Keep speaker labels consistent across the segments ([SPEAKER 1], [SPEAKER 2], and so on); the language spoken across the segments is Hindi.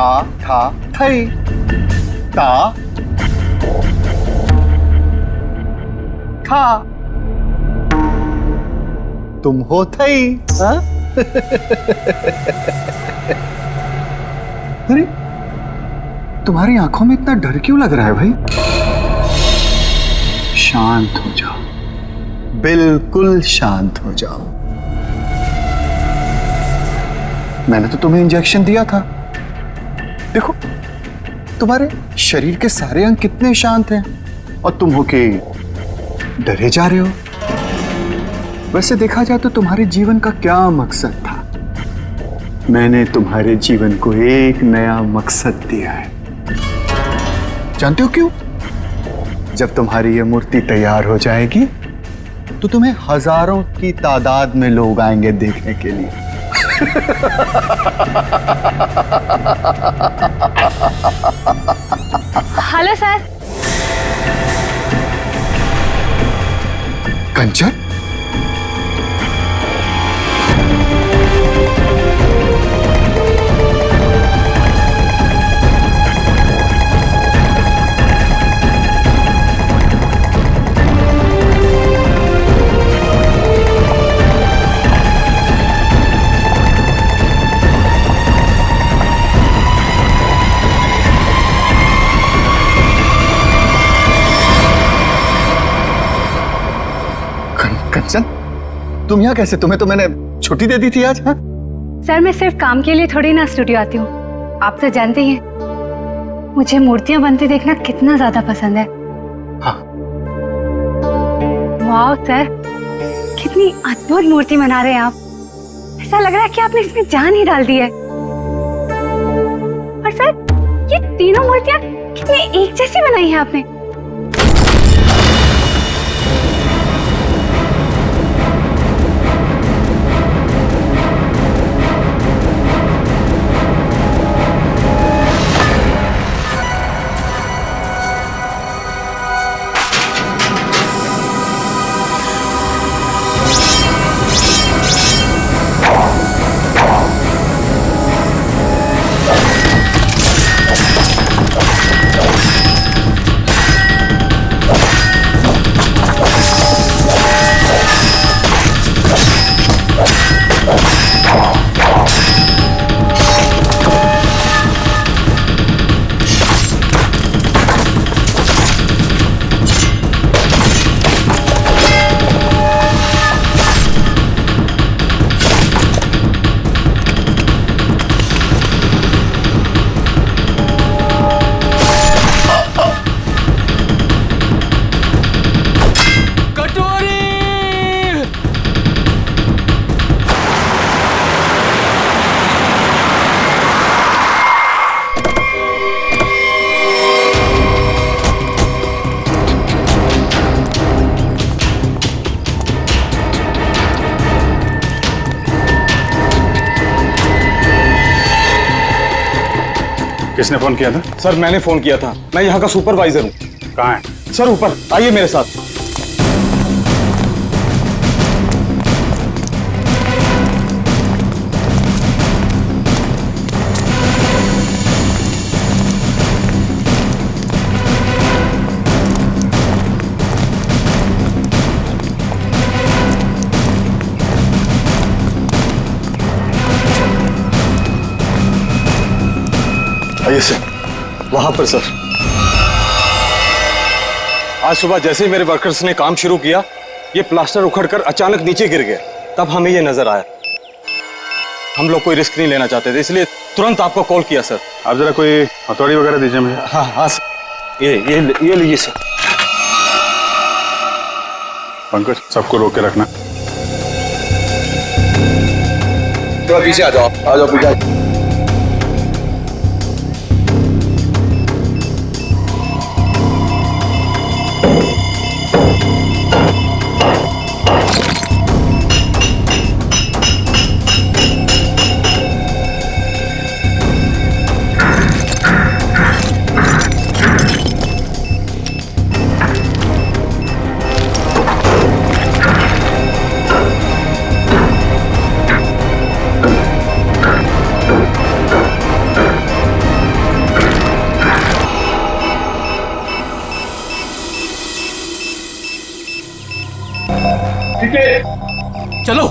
[SPEAKER 1] ता था थई, ता था, तुम हो थई। हाँ? अरे तुम्हारी आंखों में इतना डर क्यों लग रहा है भाई? शांत हो जाओ, बिल्कुल शांत हो जाओ। मैंने तो तुम्हें इंजेक्शन दिया था। देखो तुम्हारे शरीर के सारे अंग कितने शांत हैं और तुम हो के डरे जा रहे हो। वैसे देखा जाए तो तुम्हारे जीवन का क्या मकसद था? मैंने तुम्हारे जीवन को एक नया मकसद दिया है। जानते हो क्यों? जब तुम्हारी यह मूर्ति तैयार हो जाएगी तो तुम्हें हजारों की तादाद में लोग आएंगे देखने के लिए।
[SPEAKER 2] Hello sir.
[SPEAKER 1] कंचन, कंचन, तुम यहाँ कैसे? तुम्हें तो मैंने छुट्टी दे दी थी आज। हाँ?
[SPEAKER 2] सर मैं सिर्फ काम के लिए थोड़ी ना स्टूडियो आती हूँ, आप तो जानते ही हैं मुझे मूर्तियां बनती देखना कितना ज्यादा पसंद है।
[SPEAKER 1] हाँ।
[SPEAKER 2] वाह सर, कितनी अद्भुत मूर्ति बना रहे हैं आप। ऐसा लग रहा है कि आपने इसमें जान ही डाल दी है। और सर ये तीनों मूर्तियां कितनी एक जैसी बनाई है आपने।
[SPEAKER 3] किसने फोन किया था?
[SPEAKER 4] सर मैंने फोन किया था, मैं यहाँ का सुपरवाइजर हूँ।
[SPEAKER 3] कहाँ है?
[SPEAKER 4] सर ऊपर आइए मेरे साथ। आइए सर, वहां पर सर। आज सुबह जैसे ही मेरे वर्कर्स ने काम शुरू किया, ये प्लास्टर उखड़कर अचानक नीचे गिर गया। तब हमें ये नजर आया। हम लोग कोई रिस्क नहीं लेना चाहते थे, इसलिए तुरंत आपको कॉल किया सर।
[SPEAKER 3] आप जरा कोई हथौड़ी वगैरह दीजिए मुझे।
[SPEAKER 4] हाँ हाँ सर, ये लीजिए सर।
[SPEAKER 3] पंकज, सबको रोक के रखना।
[SPEAKER 5] थोड़ा पीछे आ जाओ, पीछे आ जाओ।
[SPEAKER 4] चलो।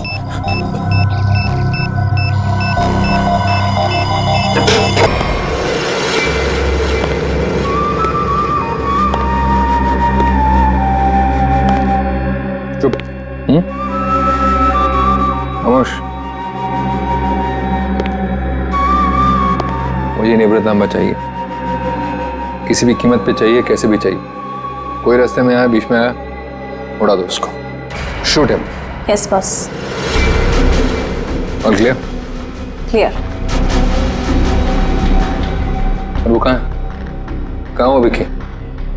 [SPEAKER 5] चुप। खामोश। मुझे निवृत्तनामा चाहिए, किसी भी कीमत पे चाहिए, कैसे भी चाहिए। कोई रास्ते में आया, बीच में आया, उड़ा दो उसको। Shoot him.
[SPEAKER 6] Yes boss.
[SPEAKER 5] और क्लियर?
[SPEAKER 6] क्लियर।
[SPEAKER 5] और वो कहाँ है? कहाँ वो विकी?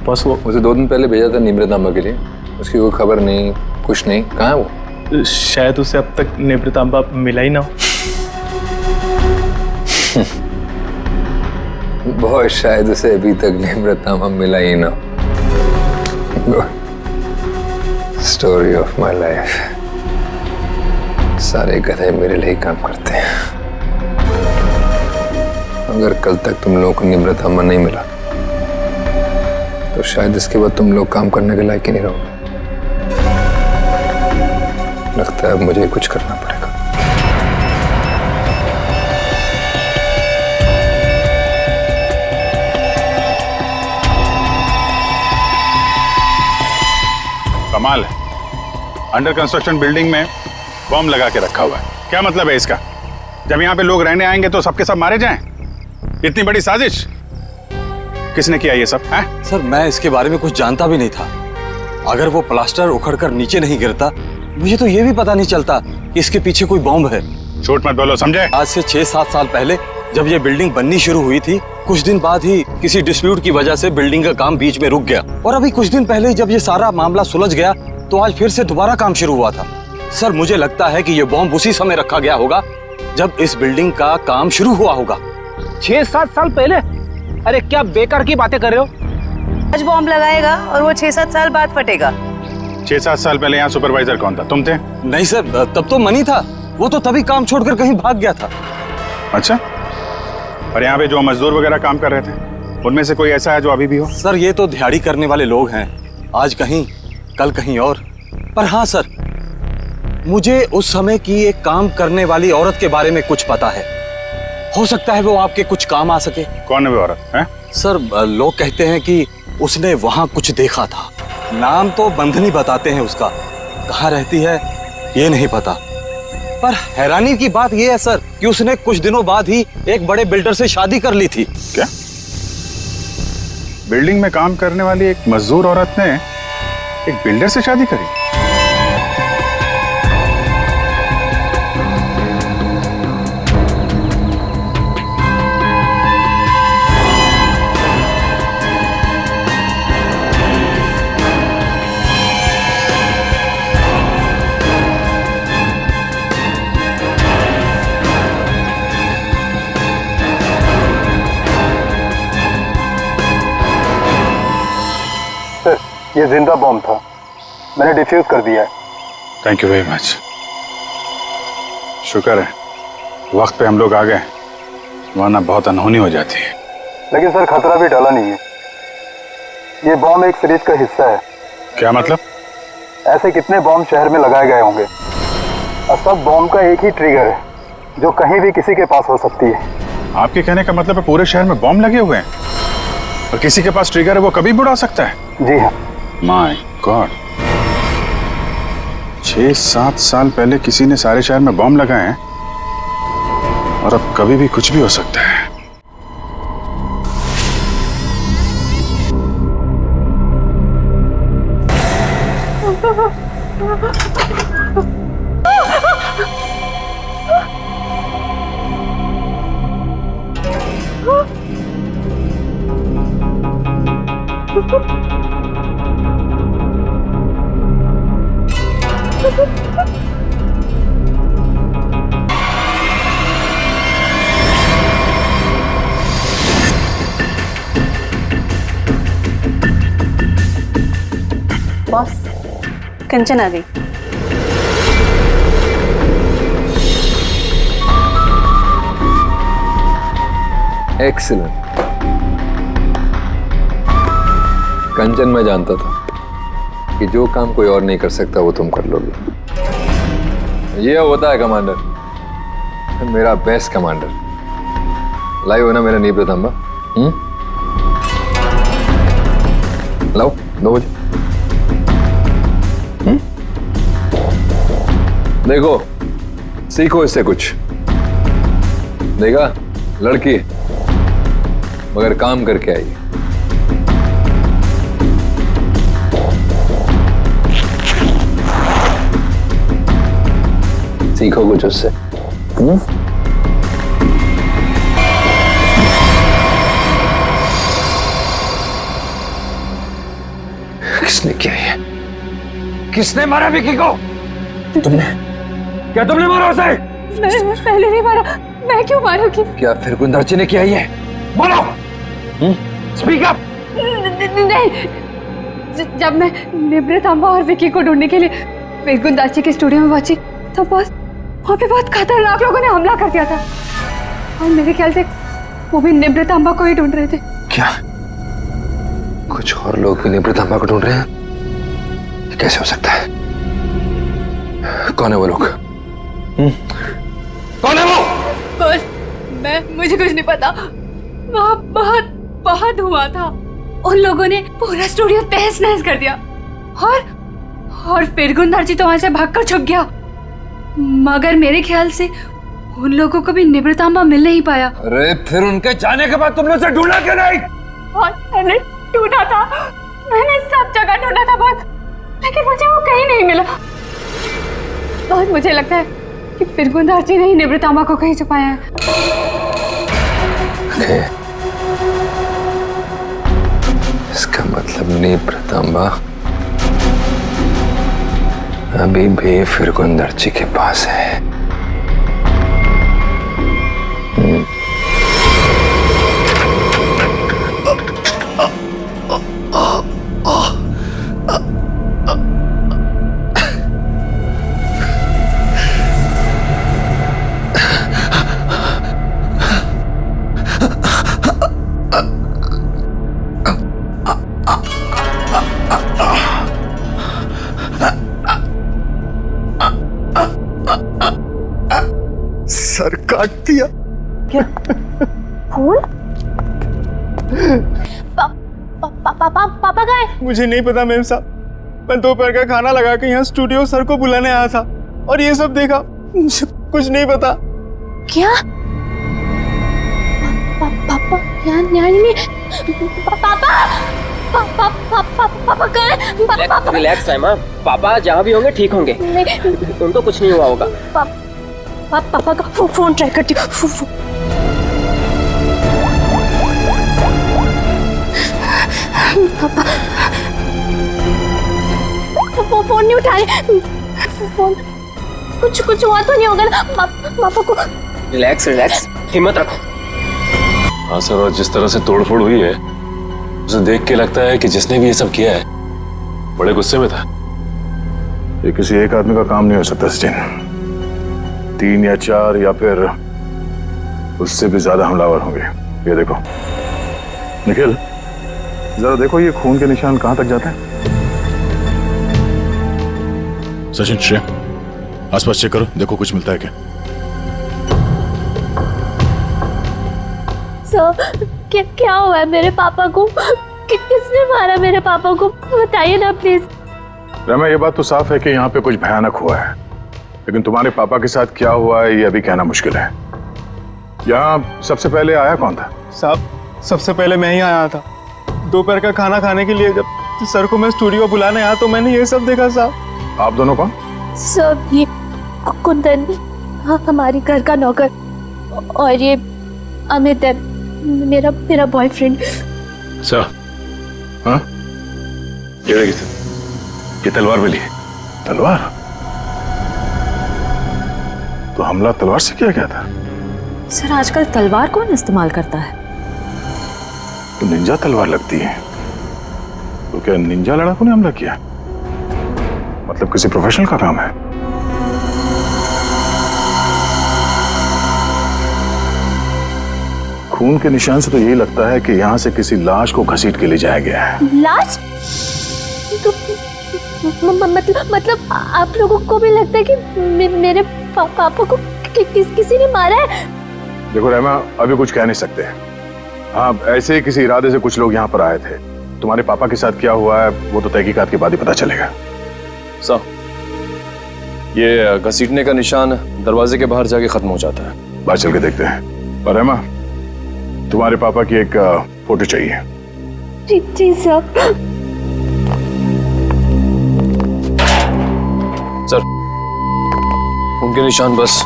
[SPEAKER 7] बस वो
[SPEAKER 5] उसे 2 दिन पहले भेजा था निवृत्तनामा के लिए, उसकी कोई खबर नहीं, कुछ नहीं। कहाँ है वो?
[SPEAKER 7] शायद उसे अब तक निवृत्तांबा मिला ही ना हो।
[SPEAKER 5] बहुत शायद उसे अभी तक निवृत्तनामा मिला ही ना। Story of my life. सारे गधे मेरे लिए ही काम करते हैं। अगर कल तक तुम लोगों को निवृत्तनामा नहीं मिला तो शायद इसके बाद तुम लोग काम करने के लायक ही नहीं रहोगे। लगता है अब मुझे कुछ करना पड़ेगा।
[SPEAKER 3] कमाल है, अंडर कंस्ट्रक्शन बिल्डिंग में बॉम्ब लगा के रखा हुआ है। क्या मतलब है इसका? जब यहाँ पे लोग रहने आएंगे तो सबके सब मारे जाएं? इतनी बड़ी साजिश किसने किया ये सब है?
[SPEAKER 4] सर मैं इसके बारे में कुछ जानता भी नहीं था। अगर वो प्लास्टर उखड़कर नीचे नहीं गिरता, मुझे तो ये भी पता नहीं चलता कि इसके पीछे कोई बॉम्ब है।
[SPEAKER 3] झूठ मत बोलो, समझे?
[SPEAKER 4] आज से 6-7 साल पहले जब ये बिल्डिंग बननी शुरू हुई थी, कुछ दिन बाद ही किसी डिस्प्यूट की वजह से बिल्डिंग का काम बीच में रुक गया। और अभी कुछ दिन पहले जब ये सारा मामला सुलझ गया तो आज फिर से दोबारा काम शुरू हुआ था। सर मुझे लगता है कि ये बॉम्ब उसी समय रखा गया होगा जब इस बिल्डिंग का काम शुरू हुआ होगा।
[SPEAKER 8] 6-7 साल पहले? अरे क्या बेकार की बातें कर रहे हो?
[SPEAKER 6] आज बॉम्ब लगाएगा और वो 6-7 साल बाद फटेगा।
[SPEAKER 3] 6-7 साल पहले यहाँ सुपरवाइजर कौन था? तुम थे?
[SPEAKER 4] नहीं सर, तब तो मनी था। वो तो तभी काम छोड़कर कहीं भाग गया था।
[SPEAKER 3] अच्छा, और यहाँ पे जो मजदूर वगैरह काम कर रहे थे उनमें से कोई ऐसा है जो अभी भी हो?
[SPEAKER 4] सर ये तो दिहाड़ी करने वाले लोग हैं, आज कहीं कल कहीं और। पर हाँ सर, मुझे उस समय की एक काम करने वाली औरत के बारे में कुछ पता है। हो सकता है वो आपके कुछ काम आ सके।
[SPEAKER 3] कौन है वो औरत है?
[SPEAKER 4] सर लोग कहते हैं कि उसने वहां कुछ देखा था। नाम तो बंधनी बताते हैं उसका, कहाँ रहती है ये नहीं पता। पर हैरानी की बात यह है सर कि उसने कुछ दिनों बाद ही एक बड़े बिल्डर से शादी कर ली थी।
[SPEAKER 3] क्या? बिल्डिंग में काम करने वाली एक मजदूर औरत ने एक बिल्डर से शादी करी?
[SPEAKER 1] ये जिंदा बॉम्ब था, मैंने डिफ्यूज कर दिया है।
[SPEAKER 3] Thank you very much. शुक्र है वक्त पे हम लोग आ गए, वरना बहुत अनहोनी हो जाती है।
[SPEAKER 1] लेकिन सर खतरा भी टला नहीं है। ये बॉम्ब एक सीरीज का हिस्सा है।
[SPEAKER 3] क्या मतलब?
[SPEAKER 1] ऐसे कितने बॉम्ब शहर में लगाए गए होंगे और सब बॉम्ब का एक ही ट्रिगर है जो कहीं भी किसी के पास हो सकती है।
[SPEAKER 3] आपके कहने का मतलब है पूरे शहर में बॉम्ब लगे हुए हैं और किसी के पास ट्रिगर है वो कभी भी उड़ा सकता है?
[SPEAKER 1] जी हाँ।
[SPEAKER 3] माय गॉड, 6-7 साल पहले किसी ने सारे शहर में बॉम्ब लगाए हैं और अब कभी भी कुछ भी हो सकता है।
[SPEAKER 6] बॉस, कंचन आ गई।
[SPEAKER 5] एक्सीलेंट। कंचन मैं जानता था, कि जो काम कोई और नहीं कर सकता वो तुम कर लोगे। ये होता है कमांडर, मेरा बेस्ट कमांडर। लाइव हो ना मेरा नीब रतंबा? लाओ 2 बजे। देखो सीखो इससे कुछ। देखा, लड़की मगर काम करके आई। सीखो कुछ उससे। किसने किया ये? किसने मारा विकी को? तुमने? क्या तुमने मारा उसे?
[SPEAKER 2] मैं पहले नहीं मारा। मैं क्यों मारूंगी?
[SPEAKER 5] क्या फिर गुंदर्ची ने किया ये? बोलो। Speak up.
[SPEAKER 2] नहीं, जब मैं निवृतांबा और विकी को ढूंढने के लिए फिर गुंदाची के स्टूडियो में पहुंची तो बस वहाँ पे बहुत खतरनाक लोगों ने हमला कर दिया था और मेरे ख्याल से वो भी निवृतांबा को ही ढूंढ रहे थे।
[SPEAKER 5] क्या कुछ और लोग भी निवृतांबा को ढूंढ रहे हैं? ये कैसे हो सकता है? कौन है वो लोग? कौन है वो?
[SPEAKER 2] मुझे कुछ नहीं पता। वहाँ बहुत हुआ था। उन लोगों ने पूरा स्टूडियो तहस नहस कर दिया और फिर गुंदाची तो वहां से भागकर छुप गया। मगर मेरे ख्याल से उन लोगों को भी निवृतांबा मिल नहीं पाया।
[SPEAKER 5] अरे फिर उनके जाने के बाद तुमने उसे ढूंढा क्यों नहीं?
[SPEAKER 2] मैंने ढूंढा था, मैंने सब जगह ढूंढा था बहुत, लेकिन मुझे वो कहीं नहीं मिला। बहुत मुझे लगता है कि फिर गुंदाची ने ही निवृतांबा को कहीं छुपाया है।
[SPEAKER 5] इसका मतलब निवृतांबा अभी भी फिर गुंदर्ची के पास है।
[SPEAKER 1] सर काट दिया।
[SPEAKER 6] क्या? फूल? पापा गए?
[SPEAKER 7] मुझे नहीं पता मैम साहब। मैं दोपहर का खाना लगा के यहाँ स्टूडियो सर को बुलाने आया था और ये सब देखा। मुझे कुछ नहीं पता।
[SPEAKER 6] क्या? पापा यहाँ नहीं। पापा गए?
[SPEAKER 8] रिलैक्स है माँ, पापा जहाँ भी होंगे ठीक होंगे। उनको कुछ नहीं हुआ होगा।
[SPEAKER 6] पापा का फोन ट्राई करती हूँ। पापा फोन नहीं उठा रहे। फोन कुछ हुआ तो नहीं होगा ना पापा को?
[SPEAKER 8] रिलैक्स, हिम्मत रखो।
[SPEAKER 9] हाँ सर, और जिस तरह से तोड़फोड़ हुई है उसे देख के लगता है कि जिसने भी ये सब किया है बड़े गुस्से में था।
[SPEAKER 3] ये किसी एक आदमी का काम नहीं हो सकता सचिन। 3 या 4 या फिर उससे भी ज्यादा हमलावर होंगे। ये देखो निखिल, जरा देखो ये खून के निशान कहां तक जाते हैं। सचिन, श्रेय, आसपास चेक करो, देखो कुछ मिलता है क्या।
[SPEAKER 6] सर क्या हुआ है मेरे पापा को? किसने मारा मेरे पापा को? बताइए ना प्लीज।
[SPEAKER 3] रमा, ये बात तो साफ है कि यहाँ पे कुछ भयानक हुआ है, लेकिन तुम्हारे पापा के साथ क्या हुआ है ये अभी कहना मुश्किल है। यहाँ सबसे पहले आया कौन था?
[SPEAKER 7] साहब, सबसे पहले मैं ही आया था। दोपहर का खाना खाने के लिए जब सर को मैं स्टूडियो बुलाने आया तो मैंने ये सब देखा। साहब,
[SPEAKER 3] आप दोनों कौन?
[SPEAKER 6] सर ये कुंदन, हाँ हमारी घर का नौकर, और ये अमित है मेरा बॉयफ्रेंड।
[SPEAKER 3] सर, हाँ ये तलवार मिली है। तलवार? तो हमला तलवार से किया गया था?
[SPEAKER 10] सर आजकल तलवार कौन इस्तेमाल करता है?
[SPEAKER 3] तो निंजा तलवार लगती है। तो क्या निंजा लड़ाकों ने हमला किया? मतलब किसी प्रोफेशनल का काम है। खून के निशान से तो यही लगता है कि यहाँ से किसी लाश को घसीट के ले जाया गया है।
[SPEAKER 6] लाश? मतलब आप लोगों को भी लगता है कि मेरे पापा को किसी ने मारा है?
[SPEAKER 3] देखो रहमा, अभी कुछ कह नहीं सकते। हाँ, ऐसे ही किसी इरादे से कुछ लोग यहाँ पर आए थे। तुम्हारे पापा के साथ क्या हुआ है वो तो तहकीकात के बाद ही पता चलेगा।
[SPEAKER 5] साहब, ये घसीटने का निशान दरवाजे के बाहर जाके खत्म हो जाता है।
[SPEAKER 3] बाहर चल के देखते हैं। और रहमा, तुम्हारे पापा की एक फोटो चाहिए।
[SPEAKER 6] जी साहब।
[SPEAKER 5] सर, उनके निशान बस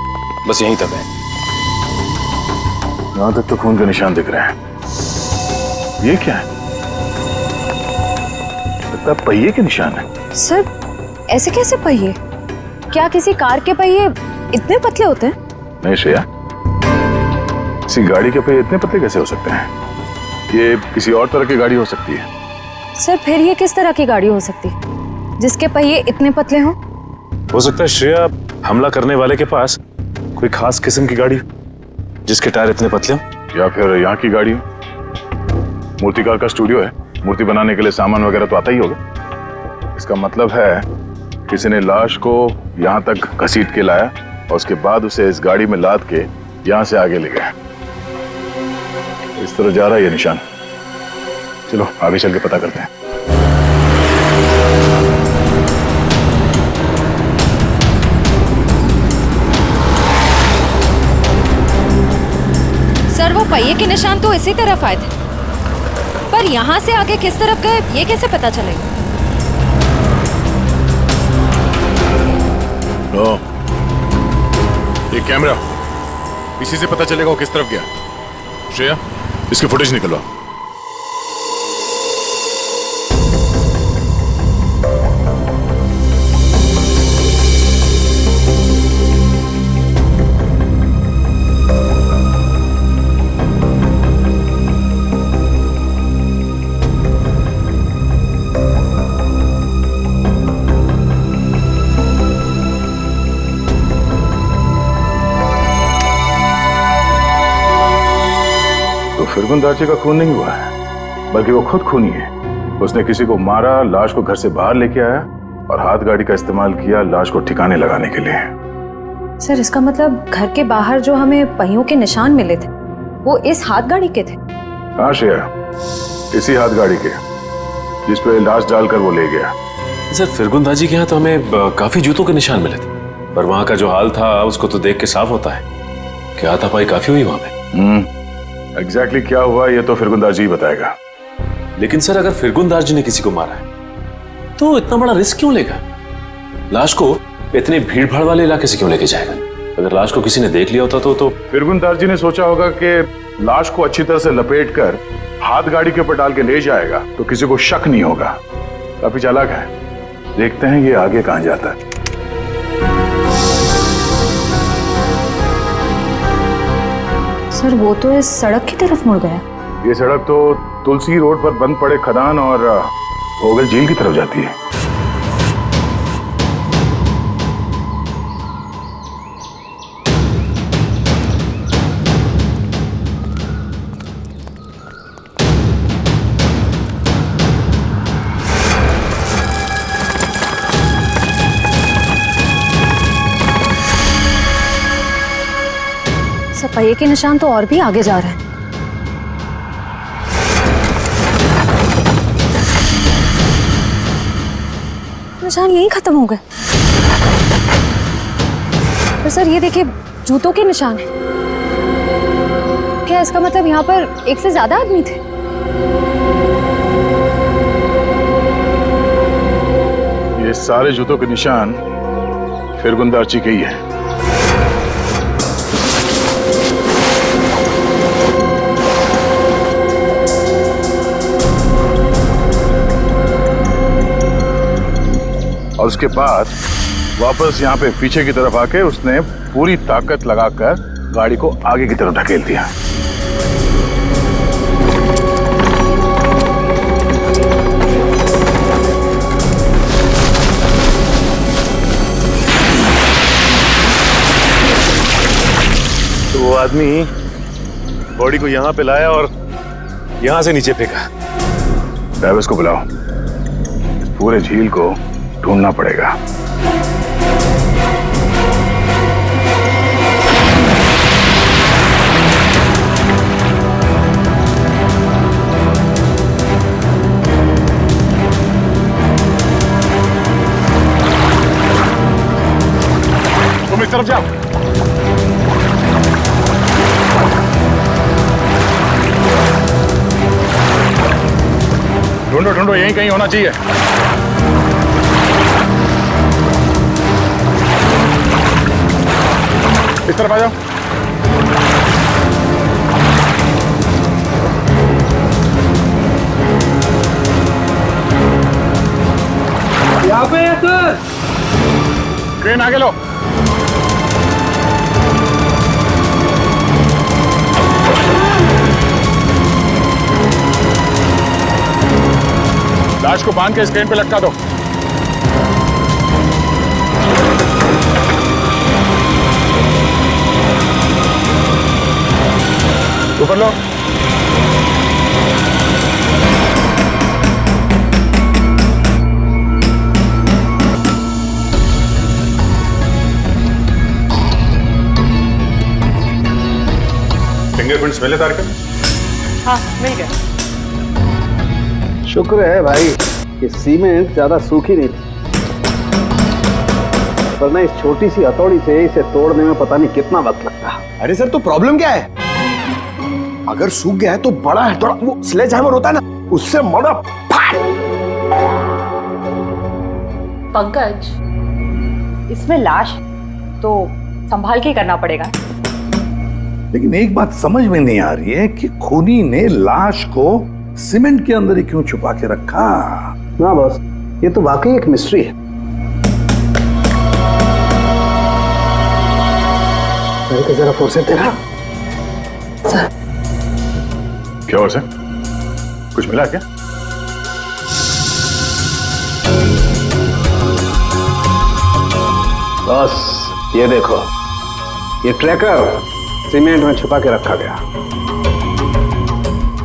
[SPEAKER 5] यहीं तक है।
[SPEAKER 3] यहाँ तक तो खून के निशान दिख रहे हैं। ये क्या है? लगता है पहिए के निशान है।
[SPEAKER 10] सर, ऐसे कैसे पहिए? क्या किसी कार के पहिए इतने पतले होते हैं?
[SPEAKER 3] नहीं श्रेया, किसी गाड़ी के पहिए इतने पतले कैसे हो सकते हैं? ये किसी और तरह की गाड़ी हो सकती है।
[SPEAKER 10] सर, फिर ये किस तरह की गाड़ी हो सकती है जिसके पहिए इतने पतले हों?
[SPEAKER 9] हो सकता है श्रेया, हमला करने वाले के पास कोई खास किस्म की गाड़ी जिसके टायर इतने पतले हों।
[SPEAKER 3] या फिर यहाँ की गाड़ी हो। मूर्तिकार का स्टूडियो है, मूर्ति बनाने के लिए सामान वगैरह तो आता ही होगा। इसका मतलब है किसी ने लाश को यहाँ तक घसीट के लाया और उसके बाद उसे इस गाड़ी में लाद के यहाँ से आगे ले गया। इस तरह जा रहा है ये निशान। चलो आगे चल के पता करते हैं।
[SPEAKER 10] सर, वो पहिए के निशान तो इसी तरफ आए थे, पर यहाँ से आगे किस तरफ गए ये कैसे पता चलेगा?
[SPEAKER 3] ये कैमरा, इसी से पता चलेगा वो किस तरफ गया। श्रेया, इसकी फुटेज निकलवाओ। फिरगुन दाची का खून नहीं हुआ है, बल्कि वो खुद खूनी है। उसने किसी को मारा, लाश को घर से बाहर लेके आया और हाथ गाड़ी का इस्तेमाल किया लाश को ठिकाने लगाने के लिए।
[SPEAKER 10] सर, इसका मतलब घर के बाहर जो हमें पहियों के निशान मिले थे वो इस हाथ गाड़ी के थे?
[SPEAKER 3] हाँ श्रेया, इसी हाथ गाड़ी के जिस पे लाश डालकर वो ले गया।
[SPEAKER 9] सर, फिरगुन दाजी के यहाँ तो हमें काफी जूतों के निशान मिले थे, पर वहाँ का जो हाल था उसको तो देख के साफ होता है कि हाथापाई काफी हुई वहाँ पे।
[SPEAKER 3] एग्जैक्टली क्या हुआ ये तो फिरगुन जी ही बताएगा।
[SPEAKER 9] लेकिन सर, अगर फिरगुन जी ने किसी को मारा है तो इतना बड़ा रिस्क क्यों लेगा? लाश को इतने भीड़ भाड़ वाले इलाके से क्यों लेके जाएगा? अगर लाश को किसी ने देख लिया होता तो
[SPEAKER 3] फिरगुन जी ने सोचा होगा कि लाश को अच्छी तरह से लपेट कर हाथ गाड़ी के ऊपर डाल के ले जाएगा तो किसी को शक नहीं होगा। काफी चालाक है। देखते हैं ये आगे कहां जाता है।
[SPEAKER 10] सर, वो तो इस सड़क की तरफ मुड़ गया।
[SPEAKER 3] ये सड़क तो तुलसी रोड पर बंद पड़े खदान और होगल झील की तरफ जाती है।
[SPEAKER 10] सर, पहिए के निशान तो और भी आगे जा रहे हैं। निशान यहीं खत्म हो गए। पर सर, ये देखिए, जूतों के निशान हैं। क्या इसका मतलब यहाँ पर एक से ज्यादा आदमी थे?
[SPEAKER 3] ये सारे जूतों के निशान फिरगुन दाची के ही है। और उसके बाद वापस यहाँ पे पीछे की तरफ आके उसने पूरी ताकत लगाकर गाड़ी को आगे की तरफ ढकेल दिया।
[SPEAKER 9] तो वो आदमी बॉडी को यहाँ पे लाया और यहाँ से नीचे फेंका।
[SPEAKER 3] ड्राइवर्स को बुलाओ, इस पूरे झील को ढूंढना पड़ेगा। तुम इस तरफ जाओ। ढूंढो ढूंढो, यहीं कहीं होना चाहिए। इस तरफ आ जाओ।
[SPEAKER 8] यहाँ पे है सर।
[SPEAKER 3] क्रेन आगे लो। लाश को बांध के इस क्रेन पे लटका दो। ऊपर लो। फिंगरप्रिंट्स मिले तारिका?
[SPEAKER 2] हाँ मिल गया।
[SPEAKER 11] शुक्र है भाई कि सीमेंट ज्यादा सूखी नहीं थी, वरना इस छोटी सी हथौड़ी से इसे तोड़ने में पता नहीं कितना वक्त लगता।
[SPEAKER 1] अरे सर, तो प्रॉब्लम क्या है? अगर सूख गया है तो बड़ा है, थोड़ा वो स्लेज हैमर होता है ना, उससे मड़ा फाड़।
[SPEAKER 10] पंकज, इसमें लाश तो संभाल के करना पड़ेगा।
[SPEAKER 12] लेकिन एक बात समझ में नहीं आ रही है कि खूनी ने लाश को सीमेंट के अंदर ही क्यों छुपा के रखा?
[SPEAKER 11] ना बॉस, ये तो वाकई एक मिस्ट्री है। मेरे जरा फुर्सत दे रहा।
[SPEAKER 3] क्या हुआ सर? कुछ मिला क्या?
[SPEAKER 11] बॉस ये देखो, ये ट्रैकर सीमेंट में छुपा के रखा गया।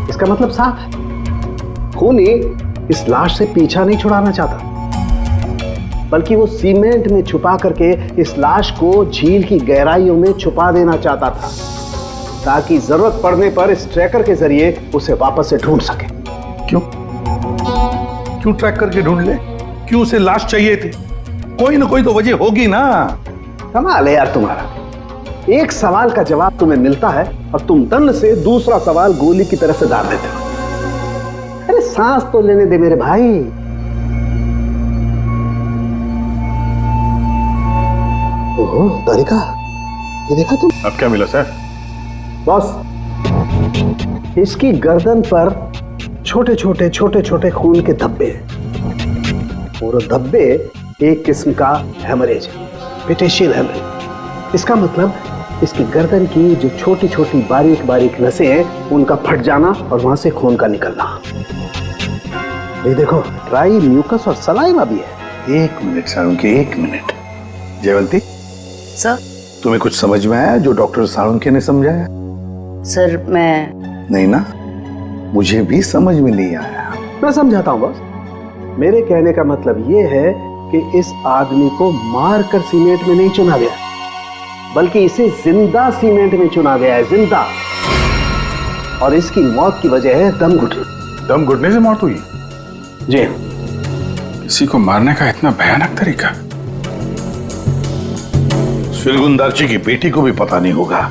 [SPEAKER 11] इसका मतलब साफ है, खूनी इस लाश से पीछा नहीं छुड़ाना चाहता, बल्कि वो सीमेंट में छुपा करके इस लाश को झील की गहराइयों में छुपा देना चाहता था, ताकि जरूरत पड़ने पर इस ट्रैकर के जरिए उसे वापस से ढूंढ सके।
[SPEAKER 12] क्यों क्यों ट्रैक करके ढूंढ ले? क्यों उसे लाश चाहिए थी? कोई ना कोई तो वजह होगी ना।
[SPEAKER 11] कमाल है यार तुम्हारा, एक सवाल का जवाब तुम्हें मिलता है और तुम दंड से दूसरा सवाल गोली की तरह से दाग देते हो। अरे सांस तो लेने दे मेरे भाई। ओहो तारिका, ये देखा तुम?
[SPEAKER 3] अब क्या मिला सर?
[SPEAKER 11] बॉस, इसकी गर्दन पर छोटे छोटे खून के धब्बे हैं, और धब्बे एक किस्म का हेमरेज है, पेटेशियल हेमरेज। इसका मतलब इसकी गर्दन की जो छोटी छोटी बारीक बारीक नसें हैं, उनका फट जाना और वहां से खून का निकलना। ये देखो, ड्राई म्यूकस और सलाइवा भी है।
[SPEAKER 12] एक मिनट साळुंके, एक मिनट। जयवंती
[SPEAKER 13] सर,
[SPEAKER 12] तुम्हें कुछ समझ में आया जो डॉक्टर साळुंके ने समझाया?
[SPEAKER 13] सर मैं
[SPEAKER 12] नहीं ना, मुझे भी समझ में नहीं आया।
[SPEAKER 11] मैं समझाता हूँ बॉस। मेरे कहने का मतलब ये है कि इस आदमी को मार कर सीमेंट में नहीं चुना गया, बल्कि इसे जिंदा सीमेंट में चुना गया है, जिंदा। और इसकी मौत की वजह है दम घुटना।
[SPEAKER 3] दम घुटने से मौत हुई?
[SPEAKER 11] जी।
[SPEAKER 3] किसी को मारने का इतना भयानक तरीका?
[SPEAKER 12] फिरगुंदारची की बेटी को भी पता नहीं होगा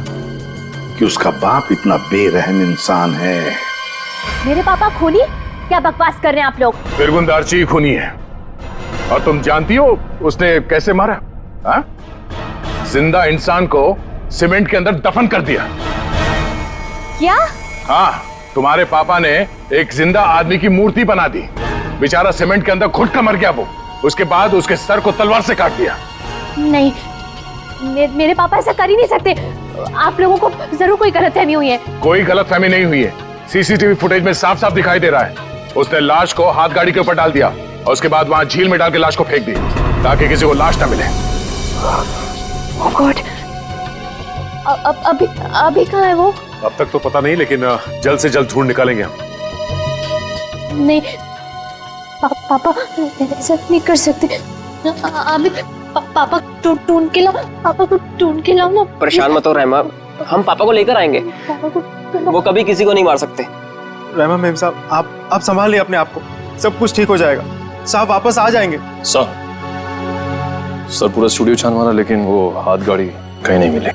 [SPEAKER 12] कि उसका बाप इतना बेरहम इंसान है।
[SPEAKER 6] मेरे पापा खूनी? क्या बकवास कर रहे हैं आप लोग?
[SPEAKER 3] फिरगुंदारची खूनी है, और तुम जानती हो उसने कैसे मारा? हाँ? जिंदा इंसान को सीमेंट के अंदर दफन कर दिया।
[SPEAKER 6] क्या?
[SPEAKER 3] हाँ, तुम्हारे पापा ने एक जिंदा आदमी की मूर्ति बना दी। बेचारा सीमेंट के अंदर घुट कर मर गया वो। उसके बाद उसके सर को तलवार से काट दिया।
[SPEAKER 6] नहीं, मेरे पापा ऐसा कर ही नहीं सकते। आप लोगों को जरूर कोई गलतफहमी हुई है।
[SPEAKER 3] कोई गलतफहमी नहीं हुई है। सीसीटीवी फुटेज में साफ साफ दिखाई दे रहा है। उसने लाश को हाथ गाड़ी के ऊपर डाल दिया और उसके बाद वहां झील में डाल के लाश को फेंक दी, ताकि किसी को लाश ना मिले।
[SPEAKER 6] Oh God! अभी कहाँ है वो?
[SPEAKER 9] अब तक तो पता नहीं, लेकिन जल्द से जल्द ढूंढ निकालेंगे हम।
[SPEAKER 6] नहीं पापा ऐसा नहीं कर सकते। अमित पापा ढूंढ के लाओ, पापा को ढूंढ के लाओ ना।
[SPEAKER 8] परेशान मत हो रहमा, हम पापा को लेकर आएंगे।
[SPEAKER 6] पापा को
[SPEAKER 8] वो कभी किसी को नहीं मार सकते।
[SPEAKER 7] रहमा मेम साहब, आप संभालिए अपने आप को, सब कुछ ठीक हो जाएगा। साहब वापस आ जाएंगे।
[SPEAKER 9] सर पूरा स्टूडियो छान मारा लेकिन वो हाथ गाड़ी कहीं नहीं मिले।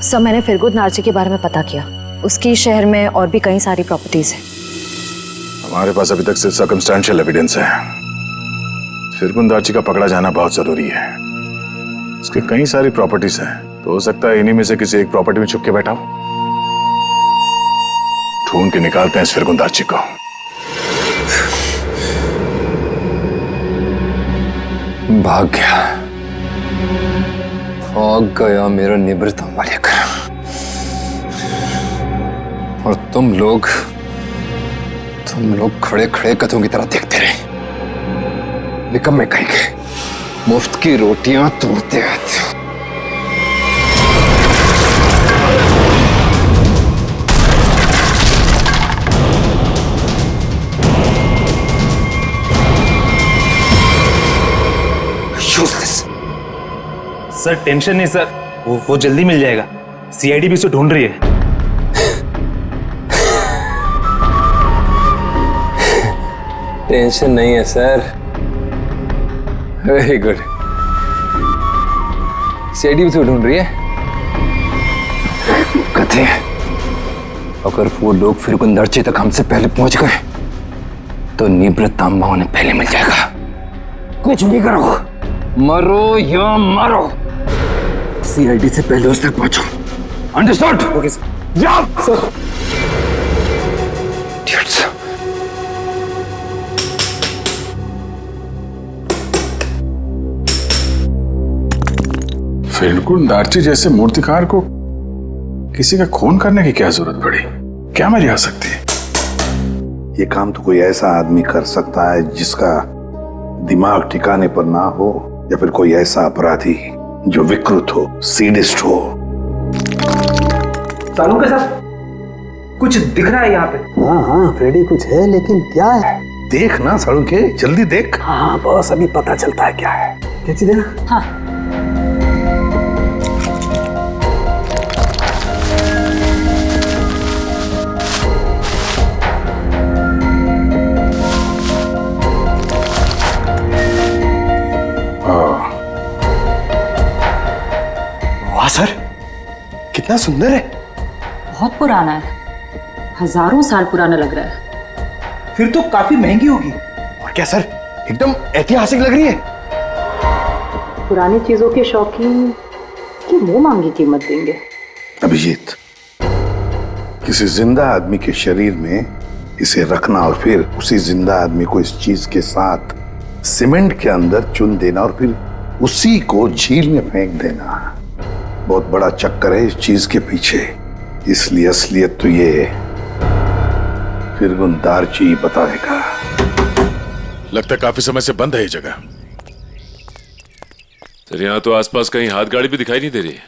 [SPEAKER 10] सर मैंने फिरगुन नार्जी के बारे में पता किया। उसकी शहर में और भी कई सारी प्रॉपर्टीज हैं।
[SPEAKER 3] हमारे पास अभी तक सिर्फ सर्कमस्टेंशियल एविडेंस है। फिरगुन दार्ची का पकड़ा जाना बहुत जरूरी है। उसके कई सारी प्रॉपर्टीज हैं, तो हो सकता है इन्हीं में से किसी एक प्रॉपर्टी में छुप के बैठा हो। ढूंढ के निकालते हैं इस फिरगुन दार्ची को।
[SPEAKER 5] भाग गया मेरा निवृत्त लेकर। और तुम लोग खड़े खड़े कथों की तरह देखते रहे। निकम्मे कहेंगे, मुफ्त की रोटियां तोड़ते रहते हो।
[SPEAKER 7] सर टेंशन नहीं सर, वो जल्दी मिल जाएगा। सीआईडी भी उसे ढूंढ रही है।
[SPEAKER 5] टेंशन नहीं है सर। Very good. सीआईडी भी तो ढूंढ रही है। कथे अगर वो लोग फिरगुन दार्ची तक हमसे पहले पहुंच गए तो निवृत्त तांबा उन्हें पहले मिल जाएगा। कुछ भी करो, मरो या मारो, सीआईडी से पहले उस तक पहुंचो। अंडरस्टूड? Okay sir. जाओ सर।
[SPEAKER 3] फिरगुन दार्ची जैसे मूर्तिकार को किसी का खून करने की क्या जरूरत पड़ी? क्या मरी आ सकती है?
[SPEAKER 12] ये काम तो कोई ऐसा आदमी कर सकता है जिसका दिमाग ठिकाने पर ना हो, या फिर कोई ऐसा अपराधी जो विकृत हो, सीडिस्ट हो।
[SPEAKER 11] सालू के साथ कुछ दिख रहा है यहाँ पे? हाँ फ्रेडी कुछ है, लेकिन क्या है?
[SPEAKER 12] देख ना सालू के, जल्दी देख।
[SPEAKER 11] हाँ बस अभी पता चलता है क्या है। क्या चीज है ना?
[SPEAKER 10] हाँ
[SPEAKER 7] वाह सर, कितना सुंदर है।
[SPEAKER 10] बहुत पुराना है, हजारों साल पुराना लग रहा है।
[SPEAKER 7] फिर तो काफी महंगी होगी। और क्या सर, एकदम ऐतिहासिक लग रही है।
[SPEAKER 10] पुरानी चीजों के शौकीन की मुंह मांगी कीमत देंगे।
[SPEAKER 12] अभिजीत, किसी जिंदा आदमी के शरीर में इसे रखना और फिर उसी जिंदा आदमी को इस चीज के साथ सीमेंट के अंदर चुन देना और फिर उसी को झील में फेंक देना, बहुत बड़ा चक्कर है इस चीज के पीछे। इसलिए असलियत तो ये फिरगुन दार्ची बताएगा।
[SPEAKER 3] लगता है काफी समय से बंद है ये जगह।
[SPEAKER 9] सर यहाँ तो आसपास कहीं हाथ गाड़ी भी दिखाई नहीं दे रही है।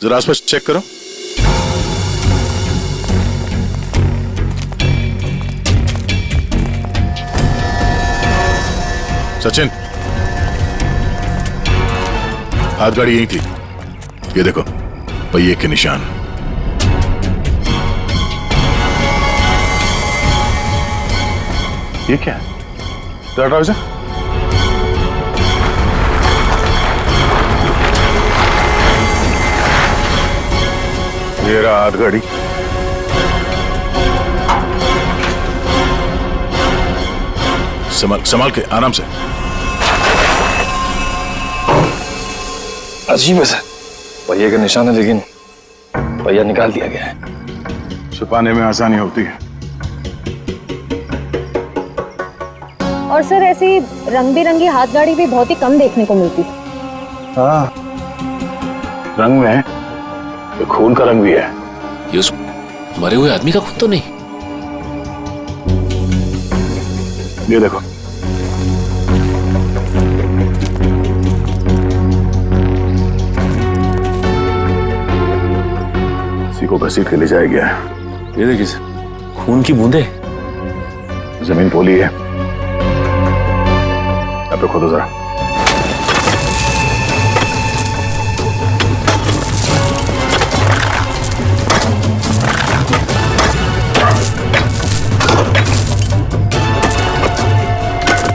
[SPEAKER 3] जरा आसपास चेक करो। सचिन, हाथ गाड़ी यही थी। ये देखो, पहिए के निशान। ये क्या है? दरवाजा? ये रहा हाथ गाड़ी। संभाल के, आराम से।
[SPEAKER 4] अजीब है सर, पहिए का निशान है लेकिन पहिया निकाल दिया गया है।
[SPEAKER 3] छुपाने में आसानी होती है।
[SPEAKER 10] और सर ऐसी रंग बिरंगी हाथ गाड़ी भी बहुत ही कम देखने को मिलती।
[SPEAKER 3] हाँ, रंग में है तो खून का रंग भी है।
[SPEAKER 9] ये उस मरे हुए आदमी का खून तो नहीं?
[SPEAKER 3] ये देखो, इसी को घसीट के ले जाया गया है।
[SPEAKER 9] ये देखिए सर, खून की बूंदे।
[SPEAKER 12] जमीन पोली है, अब तो खोदो जरा।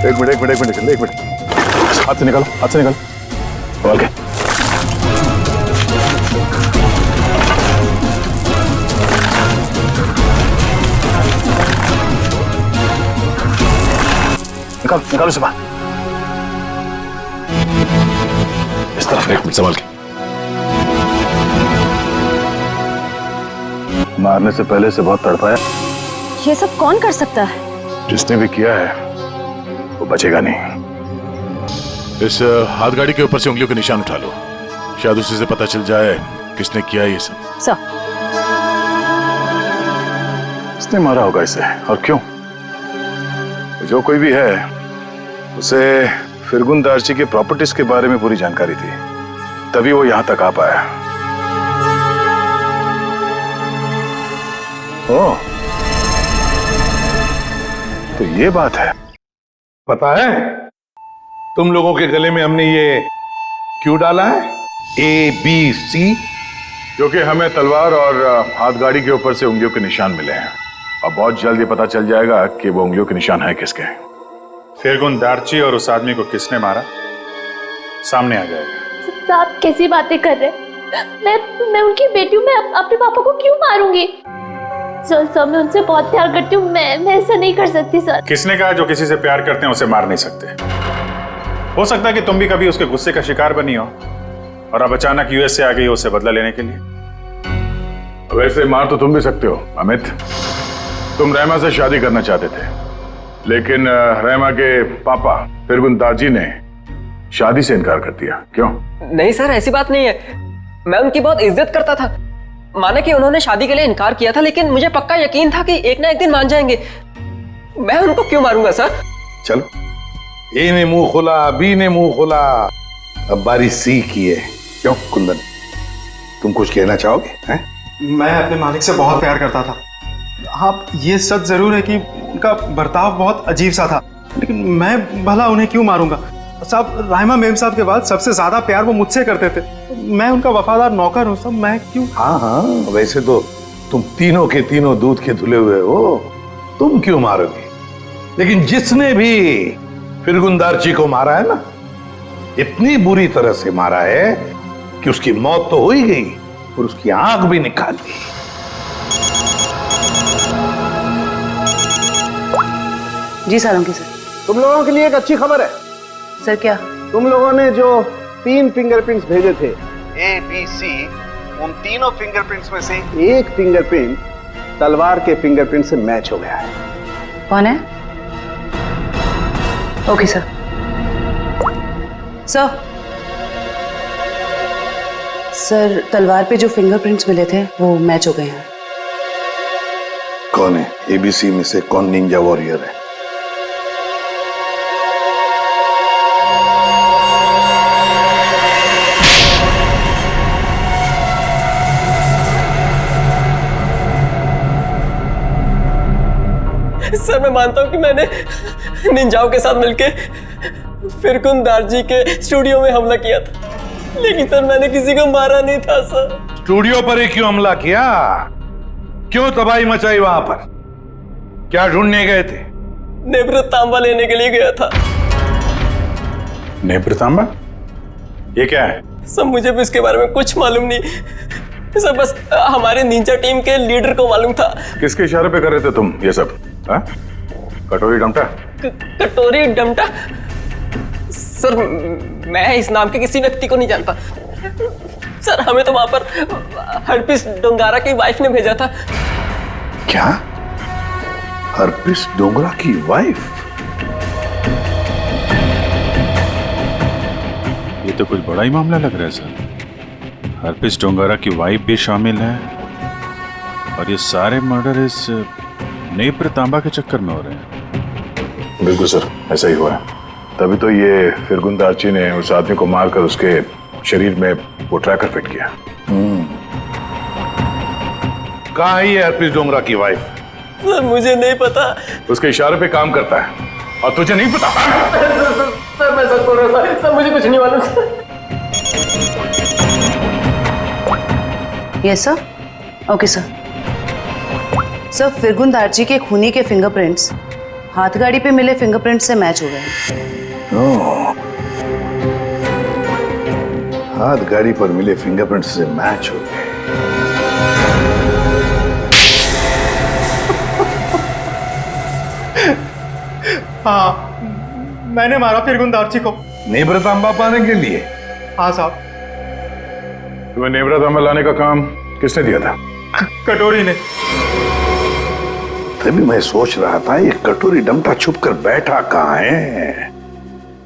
[SPEAKER 12] एक मिनट, हाथ से निकालो। ओके, निकालो से बाहर। इस तरफ, एक मिनट संभाल के। मारने से पहले से बहुत तड़पाया।
[SPEAKER 10] ये सब कौन कर सकता है?
[SPEAKER 12] जिसने भी किया है वो बचेगा नहीं। इस हाथ गाड़ी के ऊपर से उंगलियों के निशान उठा लो, शायद उसी से पता चल जाए किसने किया ये सब।
[SPEAKER 10] सर,
[SPEAKER 12] किसने मारा होगा इसे और क्यों? जो कोई भी है, उसे फिरगुन दार्ची के प्रॉपर्टीज के बारे में पूरी जानकारी थी, तभी वो यहां तक आ पाया। ओह, तो ये बात है। पता है तुम लोगों के गले में हमने ये क्यों डाला है? ABC, क्योंकि हमें तलवार और हाथ गाड़ी के ऊपर से उंगलियों के निशान मिले हैं और बहुत जल्द ये पता चल जाएगा कि वो उंगलियों के निशान है किसके।
[SPEAKER 3] फिरगुन दार्ची और उस आदमी को किसने मारा, सामने आ जाएगा।
[SPEAKER 6] आप कैसी बातें कर रहे हैं? मैं उनकी बेटी हूँ, मैं अपने पापा को क्यों मारूंगी? सर, मैं उनसे बहुत प्यार करती हूँ, मैं ऐसा नहीं कर सकती सर।
[SPEAKER 3] किसने कहा जो किसी से प्यार करते हैं उसे मार नहीं सकते? हो सकता है कि तुम भी कभी उसके गुस्से का शिकार बनी हो और अब अचानक यूएस से आ गई हो उसे बदला लेने के लिए।
[SPEAKER 12] वैसे मार तो तुम भी सकते हो अमित। तुम रहमा से शादी करना चाहते थे, लेकिन रहमा के पापा फिरगुन दार्जी ने शादी से इनकार कर दिया। क्यों?
[SPEAKER 8] नहीं सर, ऐसी बात नहीं है। मैं उनकी बहुत इज्जत करता था। माना कि उन्होंने शादी के लिए इनकार किया था, लेकिन मुझे पक्का यकीन था कि एक ना एक दिन मान जाएंगे। मैं उनको क्यों मारूंगा सर?
[SPEAKER 12] चलो, ए ने मुंह खोला, बी ने मुंह खोला, अब बारी सी की है। क्यों कुंदन, तुम कुछ कहना चाहोगे? हैं?
[SPEAKER 7] मैं अपने मालिक से बहुत प्यार करता था। हाँ, ये सच जरूर है कि उनका बर्ताव बहुत अजीब सा था, लेकिन मैं भला उन्हें क्यों मारूंगा? साहब, राहिमा मेम साहब के बाद सबसे ज्यादा प्यार वो मुझसे करते थे। मैं उनका वफादार नौकर हूँ, सब मैं क्यों?
[SPEAKER 12] हाँ, वैसे तो तुम तीनों के तीनों दूध के धुले हुए हो, तुम क्यों मारोगे? लेकिन जिसने भी फिरगुन दार्ची को मारा है ना, इतनी बुरी तरह से मारा है कि उसकी मौत तो हो ही गई और उसकी आंख भी निकाल दी।
[SPEAKER 13] जी सर, अंकित सर।
[SPEAKER 11] तुम लोगों के लिए एक अच्छी खबर है।
[SPEAKER 13] सर क्या?
[SPEAKER 11] तुम लोगों ने जो 3 फिंगरप्रिंट्स भेजे थे, ABC, उन तीनों फिंगरप्रिंट्स में से एक फिंगरप्रिंट तलवार के फिंगरप्रिंट से मैच हो गया है।
[SPEAKER 13] कौन है? Okay sir. सर, तलवार पे जो फिंगरप्रिंट्स मिले थे वो मैच हो गए हैं।
[SPEAKER 12] कौन है? ABC में से कौन निंजा वॉरियर है?
[SPEAKER 8] सर, मैं मानता हूँ कि मैंने निंजाओं के साथ मिलके फिरगुन दार्जी के स्टूडियो में हमला किया था, लेकिन सर मैंने किसी को मारा नहीं था सर।
[SPEAKER 12] स्टूडियो पर ही क्यों हमला किया? क्यों तबाही मचाई वहां पर? क्या ढूंढने गए थे?
[SPEAKER 8] नेब्र तांबा लेने के लिए गया था।
[SPEAKER 3] नेब्र तांबा? ये क्या है?
[SPEAKER 8] सर, मुझे भी इसके बारे में कुछ मालूम नहीं सर, बस हमारे निंजा टीम के लीडर को मालूम था।
[SPEAKER 12] किसके इशारे पे कर रहे थे तुम ये सब? हा? कटोरी डमटा?
[SPEAKER 8] कटोरी डमटा? सर, मैं इस नाम के किसी व्यक्ति को नहीं जानता सर। हमें तो वहां पर हरपिस डोंगारा की वाइफ ने भेजा था।
[SPEAKER 12] क्या? हरपिस डोंगरा की वाइफ?
[SPEAKER 3] ये तो कुछ बड़ा ही मामला लग रहा है सर। हरपिस डोंगारा की वाइफ भी शामिल है और ये सारे मर्डर इस नेब्र तांबा के चक्कर में हो रहे हैं।
[SPEAKER 12] बिल्कुल सर, ऐसा ही हुआ है। तभी तो ये फिरगुन दार्ची ने उस आदमी को मारकर उसके शरीर में वो ट्रैकर फिट किया। कहाँ है ये हरपिस डोंगरा की वाइफ?
[SPEAKER 8] सर मुझे नहीं पता।
[SPEAKER 3] उसके इशारे पे काम करता है और तुझे नहीं पता?
[SPEAKER 8] सर मैं सच बोल रहा हूँ सर, मुझे कुछ नहीं मालूम sir.
[SPEAKER 13] Yes sir. Okay sir. Sir फिरगुन दार्जी के खूनी के फिंगरप्रिंट्स हाथगाड़ी पे मिले फिंगरप्रिंट से मैच हो गए।
[SPEAKER 12] ओह, हाथ गाड़ी पर मिले फिंगरप्रिंट से मैच हो गए।
[SPEAKER 7] हाँ, मैंने मारा फिरगुन दार्जी को।
[SPEAKER 12] नेब्रतांबा पाने के लिए?
[SPEAKER 7] हाँ साहब।
[SPEAKER 3] तुम्हें नेब्रतांबा लाने का काम किसने दिया था?
[SPEAKER 7] कटोरी ने।
[SPEAKER 12] तभी मैं सोच रहा था ये कटोरी डमटा छुप कर बैठा कहाँ है।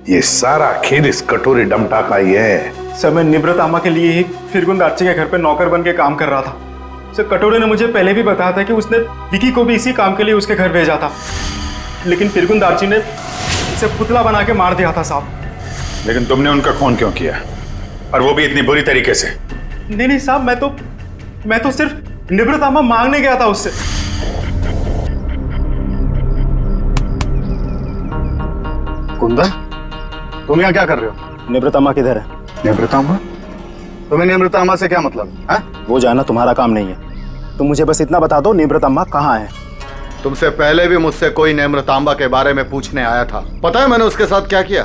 [SPEAKER 12] ये सारा खेल इस कटोरी डमटा का ही है।
[SPEAKER 7] सर मैं निब्रतामा के लिए ही फिरगुन दार्जी के घर पे नौकर बन के काम कर रहा था। सर कटोरी ने मुझे पहले भी बताया था कि उसने विकी को भी इसी काम के लिए उसके घर भेजा था, लेकिन फिरगुन दार्जी ने उसे पुतला बना के मार दिया था साहब।
[SPEAKER 3] लेकिन तुमने उनका खून क्यों किया, और वो भी इतनी बुरी तरीके से?
[SPEAKER 7] नहीं साहब, मैं तो सिर्फ निब्रतामा मांगने गया था उससे।
[SPEAKER 1] कुंदन, तुम यहाँ क्या कर रहे हो?
[SPEAKER 11] निब्रतामा किधर है?
[SPEAKER 1] निब्रतामा? तुम्हें निब्रतामा से क्या मतलब है?
[SPEAKER 11] वो जानना तुम्हारा काम नहीं है। तुम मुझे बस इतना बता दो, निब्रतामा कहाँ है?
[SPEAKER 1] तुमसे पहले भी मुझसे कोई नेम्रतांबा के बारे में पूछने आया था। पता है मैंने उसके साथ क्या किया?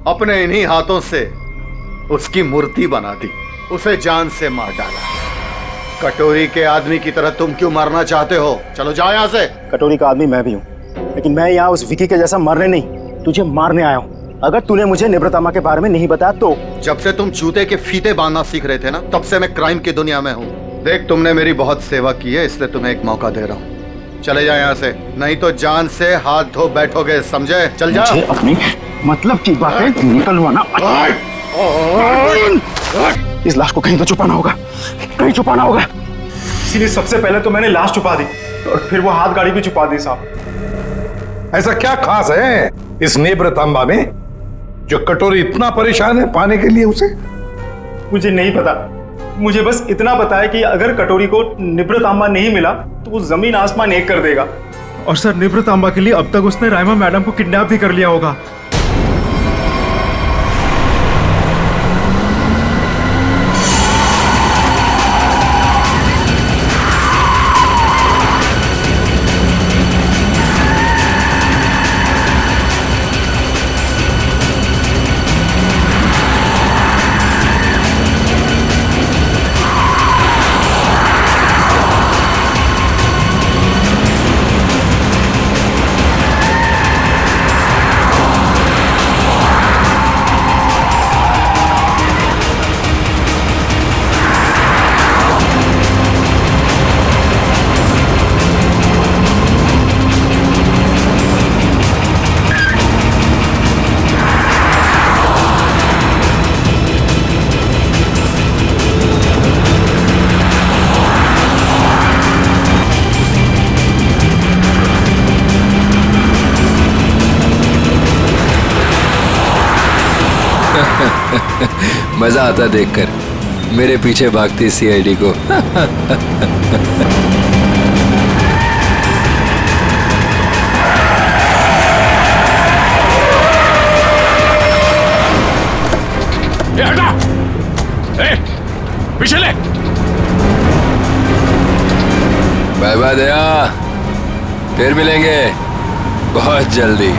[SPEAKER 1] अपने इन्हीं हाथों से उसकी मूर्ति बना दी, उसे जान से मार डाला। कटोरी के आदमी की तरह तुम क्यों मरना चाहते हो? चलो जाओ यहाँ से।
[SPEAKER 11] कटोरी का आदमी मैं भी हूँ, लेकिन मैं यहाँ उस विकी के जैसा मरने नहीं, तुझे मारने आया हूँ। अगर तूने मुझे निब्रतामा के बारे में नहीं बताया तो।
[SPEAKER 1] जब से तुम जूते के फीते बांधना सीख रहे थे ना, तब से मैं क्राइम की दुनिया में हूँ। देख, तुमने मेरी बहुत सेवा की है, इसलिए तुम्हें एक मौका दे रहा हूँ। चले जाओ यहाँ से, नहीं तो जान से हाथ धो बैठोगे, समझे? चल जा।
[SPEAKER 11] मुझे अपनी मतलब की बातें निकलवाना। इस लाश को कहीं तो छुपाना होगा, कहीं छुपाना होगा।
[SPEAKER 7] इसीलिए सबसे पहले तो मैंने लाश छुपा दी और फिर वो हाथ गाड़ी भी छुपा दी साहब।
[SPEAKER 12] ऐसा क्या खास है इस नेब्रतांबा में जो कटोरी इतना परेशान है पाने के लिए उसे?
[SPEAKER 7] मुझे नहीं पता, मुझे बस इतना पता है कि अगर कटोरी को निब्रतांबा नहीं मिला तो वो जमीन आसमान एक कर देगा। और सर निब्रतांबा के लिए अब तक उसने राइमा मैडम को किडनैप भी कर लिया होगा।
[SPEAKER 5] मजा आता देखकर मेरे पीछे भागती सीआईडी को।
[SPEAKER 3] ये हटा, पीछे ले।
[SPEAKER 5] बाय बाय दया, फिर मिलेंगे बहुत जल्दी।